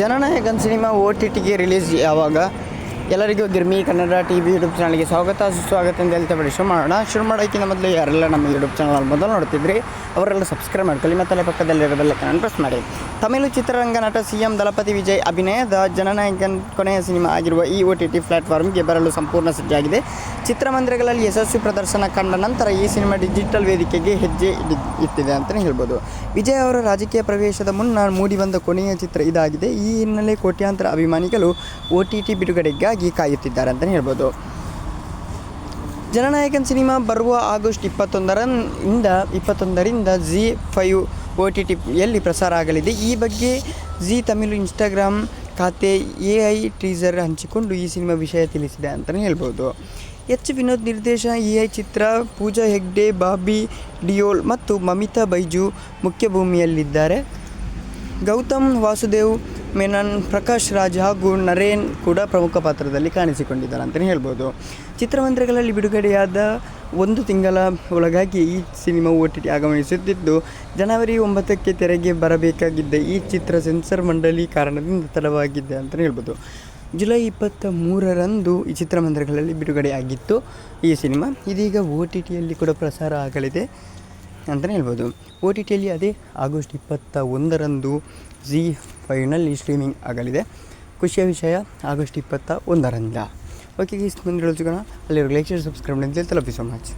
ಜನನಾಯಕನ್ cinema OTTಗೆ release ಯಾವಾಗ? ಎಲ್ಲರಿಗೂ ಗಿರ್ಮಿ Kannada TV YouTube ಚಾನಲ್ಗೆ ಸ್ವಾಗತ ಸುಸ್ವಾಗತ ಅಂತ ಹೇಳ್ತಾ ಶುರು ಮಾಡೋಕ್ಕಿಂತ ಮೊದಲು ಯಾರೆಲ್ಲ ನಮ್ಮ ಯೂಟ್ಯೂಬ್ ಚಾನಲ್ ಮೊದಲು ನೋಡ್ತಿದ್ರಿ ಅವರೆಲ್ಲ ಸಬ್ಸ್ಕ್ರೈಬ್ ಮಾಡ್ಕೊಳ್ಳಿ ಮತ್ತು ಪಕ್ಕದಲ್ಲಿರೋ ಬೆಲ್ಲೈಕನ್ ಪ್ರೆಸ್ ಮಾಡಿ. ತಮಿಳು ಚಿತ್ರರಂಗ ನಟ CM ದಳಪತಿ ವಿಜಯ್ ಅಭಿನಯದ ಜನನಾಯಕನ್ ಕೊನೆಯ ಸಿನಿಮಾ ಆಗಿರುವ ಈ OTT ಪ್ಲಾಟ್ಫಾರ್ಮ್ಗೆ ಬರಲು ಸಂಪೂರ್ಣ ಸಜ್ಜಾಗಿದೆ. ಚಿತ್ರಮಂದಿರಗಳಲ್ಲಿ ಯಶಸ್ವಿ ಪ್ರದರ್ಶನ ಕಂಡ ನಂತರ ಈ ಸಿನಿಮಾ ಡಿಜಿಟಲ್ ವೇದಿಕೆಗೆ ಹೆಜ್ಜೆ ಇಟ್ಟಿದೆ ಅಂತಲೇ ಹೇಳ್ಬೋದು. ವಿಜಯ್ ಅವರ ರಾಜಕೀಯ ಪ್ರವೇಶದ ಮುನ್ನ ಮೂಡಿಬಂದ ಕೊನೆಯ ಚಿತ್ರ ಇದಾಗಿದೆ. ಈ ಹಿನ್ನೆಲೆ ಕೋಟ್ಯಾಂತರ ಅಭಿಮಾನಿಗಳು OTT ಬಿಡುಗಡೆಗಾಗಿ ಕಾಯುತ್ತಿದ್ದಾರೆ ಅಂತಲೇ ಹೇಳ್ಬೋದು. ಜನನಾಯಕನ್ ಸಿನಿಮಾ ಬರುವ ಆಗಸ್ಟ್ 21ರಿಂದ ZEE5 OTTಯಲ್ಲಿ ಪ್ರಸಾರ ಆಗಲಿದೆ. ಈ ಬಗ್ಗೆ ಜೀ ತಮಿಳು ಇನ್ಸ್ಟಾಗ್ರಾಮ್ ಖಾತೆ AI ಟೀಸರ್ ಹಂಚಿಕೊಂಡು ಈ ಸಿನಿಮಾ ವಿಷಯ ತಿಳಿಸಿದೆ ಅಂತಲೇ ಹೇಳ್ಬೋದು. ವಿನೋದ್ ನಿರ್ದೇಶನ AI ಚಿತ್ರ. ಪೂಜಾ ಹೆಗ್ಡೆ, ಬಾಬಿ ಡಿಯೋಲ್ ಮತ್ತು ಮಮಿತಾ ಬೈಜು ಮುಖ್ಯ ಭೂಮಿಯಲ್ಲಿದ್ದಾರೆ. ಗೌತಮ್ ವಾಸುದೇವ್ ಮೆನನ್, ಪ್ರಕಾಶ್ ರಾಜ್ ಹಾಗೂ ನರೇನ್ ಕೂಡ ಪ್ರಮುಖ ಪಾತ್ರದಲ್ಲಿ ಕಾಣಿಸಿಕೊಂಡಿದ್ದಾರೆ ಅಂತಲೇ ಹೇಳ್ಬೋದು. ಚಿತ್ರಮಂದಿರಗಳಲ್ಲಿ ಬಿಡುಗಡೆಯಾದ 1 ತಿಂಗಳ ಒಳಗಾಗಿ ಈ ಸಿನಿಮಾ OTT ಆಗಮಿಸುತ್ತಿದ್ದು, ಜನವರಿ 9ಕ್ಕೆ ತೆರೆಗೆ ಬರಬೇಕಾಗಿದ್ದ ಈ ಚಿತ್ರ ಸೆನ್ಸಾರ್ ಮಂಡಳಿ ಕಾರಣದಿಂದ ತಡವಾಗಿದೆ ಅಂತಲೇ ಹೇಳ್ಬೋದು. ಜುಲೈ 23ರಂದು ಈ ಚಿತ್ರಮಂದಿರಗಳಲ್ಲಿ ಬಿಡುಗಡೆಯಾಗಿತ್ತು ಈ ಸಿನಿಮಾ. ಇದೀಗ OTTಯಲ್ಲಿ ಕೂಡ ಪ್ರಸಾರ ಆಗಲಿದೆ ಅಂತಲೇ ಹೇಳ್ಬೋದು. OTTಯಲ್ಲಿ ಅದೇ ಆಗಸ್ಟ್ 21ರಂದು ZEE5ನಲ್ಲಿ ಸ್ಟ್ರೀಮಿಂಗ್ ಆಗಲಿದೆ. ಖುಷಿಯ ವಿಷಯ ಆಗಸ್ಟ್ 21ರಿಂದ. ಓಕೆ ಗೈಸ್, ಮುಂದೆ ಸಿಗೋಣ. ಅಲ್ಲಿರೋ ಲೈಕ್, ಶೇರ್, ಸಬ್ಸ್ಕ್ರೈಬ್ ಅಂತ ಲವ್ ಯು ಸೊ ಮಚ್.